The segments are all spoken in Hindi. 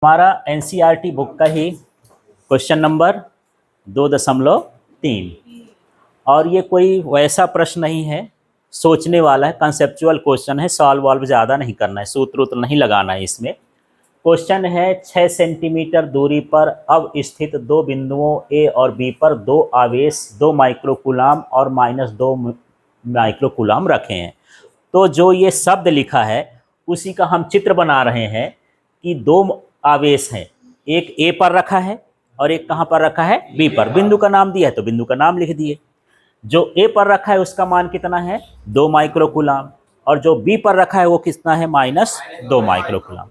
हमारा एनसीईआरटी बुक का ही क्वेश्चन नंबर 2.3 और ये कोई वैसा प्रश्न नहीं है, सोचने वाला है, कंसेप्चुअल क्वेश्चन है। सॉल्व वॉल्व ज़्यादा नहीं करना है, सूत्र उत्र नहीं लगाना है इसमें। क्वेश्चन है 6 सेंटीमीटर दूरी पर अब स्थित दो बिंदुओं ए और बी पर दो आवेश 2 माइक्रोकूलाम और -2 माइक्रोकूलाम रखे हैं। तो जो ये शब्द लिखा है उसी का हम चित्र बना रहे हैं कि दो आवेश हैं, एक ए पर रखा है और एक कहाँ पर रखा है, बी पर। बिंदु का नाम दिया है तो बिंदु का नाम लिख दिए। जो ए पर रखा है उसका मान कितना है, 2 माइक्रोकूलाम, और जो बी पर रखा है वो कितना है, -2 माइक्रोकूलाम।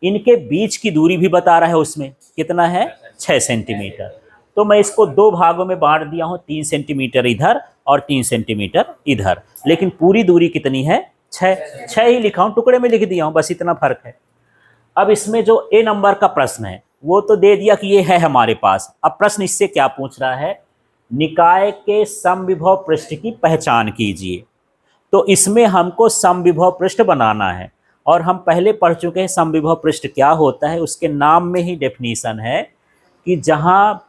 इनके बीच की दूरी भी बता रहा है, उसमें कितना है, 6 सेंटीमीटर। तो मैं इसको दो भागों में बांट दिया हूँ, 3 सेंटीमीटर इधर और 3 सेंटीमीटर इधर, लेकिन पूरी दूरी कितनी है, 6 ही लिखा हूँ, टुकड़े में लिख दिया हूँ, बस इतना फर्क है। अब इसमें जो ए नंबर का प्रश्न है वो तो दे दिया कि ये है हमारे पास। अब प्रश्न इससे क्या पूछ रहा है, निकाय के समविभव पृष्ठ की पहचान कीजिए। तो इसमें हमको समविभव पृष्ठ बनाना है, और हम पहले पढ़ चुके हैं समविभव पृष्ठ क्या होता है। उसके नाम में ही डेफिनेशन है कि जहाँ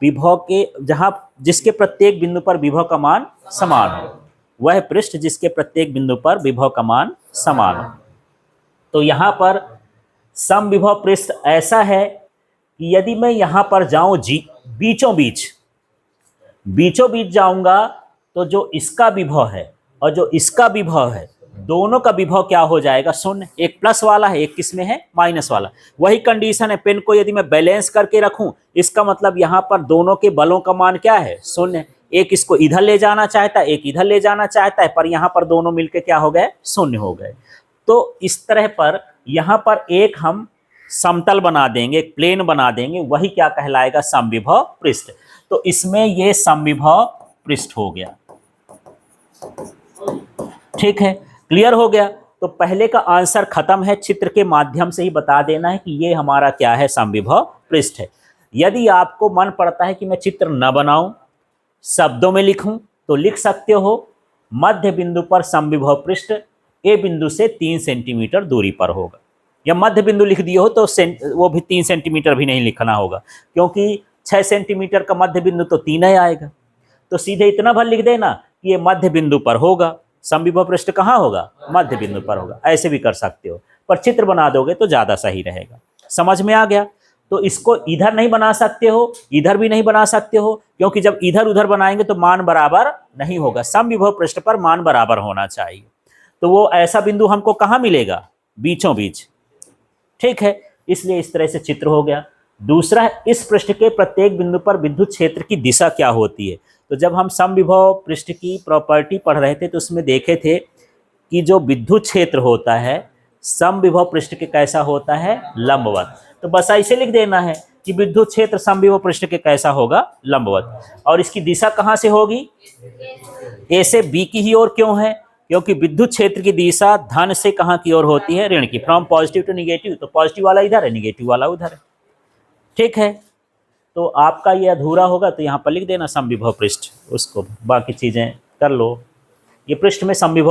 जिसके प्रत्येक बिंदु पर विभव का मान समान हो, वह पृष्ठ जिसके प्रत्येक बिंदु पर विभव का मान समान हो। तो यहाँ पर समविभव पृष्ठ ऐसा है कि यदि मैं यहाँ पर जाऊँ बीचों बीच जाऊंगा तो जो इसका विभव है और जो इसका विभव है, दोनों का विभव क्या हो जाएगा, शून्य। एक प्लस वाला है, एक किसमें है, माइनस वाला। वही कंडीशन है, पेन को यदि मैं बैलेंस करके रखूं, इसका मतलब यहाँ पर दोनों के बलों का मान क्या है, शून्य। एक इसको इधर ले जाना चाहता है, एक इधर ले जाना चाहता है, पर यहाँ पर दोनों मिलकर क्या हो गए, शून्य हो गए। तो इस तरह पर यहाँ पर एक हम समतल बना देंगे, एक प्लेन बना देंगे, वही क्या कहलाएगा, समविभव पृष्ठ। तो इसमें ये समविभव पृष्ठ हो गया। ठीक है, क्लियर हो गया। तो पहले का आंसर खत्म है, चित्र के माध्यम से ही बता देना है कि ये हमारा क्या है, समविभव पृष्ठ है। यदि आपको मन पड़ता है कि मैं चित्र न बनाऊं, शब्दों में लिखूं, तो लिख सकते हो, मध्य बिंदु पर समविभव पृष्ठ ए बिंदु से 3 सेंटीमीटर दूरी पर होगा। या मध्य बिंदु लिख दिए हो तो वो भी 3 सेंटीमीटर भी नहीं लिखना होगा, क्योंकि 6 सेंटीमीटर का मध्य बिंदु तो 3 ही आएगा। तो सीधे इतना भर लिख देना कि ये मध्य बिंदु पर होगा। समविभव पृष्ठ कहाँ होगा, मध्य बिंदु पर होगा। ऐसे भी कर सकते हो, पर चित्र बना दोगे तो ज़्यादा सही रहेगा। समझ में आ गया। तो इसको इधर नहीं बना सकते हो, इधर भी नहीं बना सकते हो, क्योंकि जब इधर उधर बनाएंगे तो मान बराबर नहीं होगा। समविभव पृष्ठ पर मान बराबर होना चाहिए। तो वो ऐसा बिंदु हमको कहाँ मिलेगा, बीचों बीच। ठीक है, इसलिए इस तरह से चित्र हो गया। दूसरा है, इस पृष्ठ के प्रत्येक बिंदु पर विद्युत क्षेत्र की दिशा क्या होती है। तो जब हम समविभव पृष्ठ की प्रॉपर्टी पढ़ रहे थे तो उसमें देखे थे कि जो विद्युत क्षेत्र होता है समविभव पृष्ठ के कैसा होता है, लंबवत। तो बस ऐसे लिख देना है कि विद्युत क्षेत्र समविभव पृष्ठ के कैसा होगा, लंबवत। और इसकी दिशा कहाँ से होगी, ए से बी की ही ओर। क्यों है, क्योंकि विद्युत क्षेत्र की दिशा धन से कहाँ की ओर होती है, ऋण की, फ्रॉम पॉजिटिव टू निगेटिव। तो पॉजिटिव वाला इधर है, निगेटिव वाला उधर है। ठीक है, तो आपका ये अधूरा होगा तो यहाँ पर लिख देना समविभव पृष्ठ, उसको बाकी चीज़ें कर लो। ये पृष्ठ में समविभव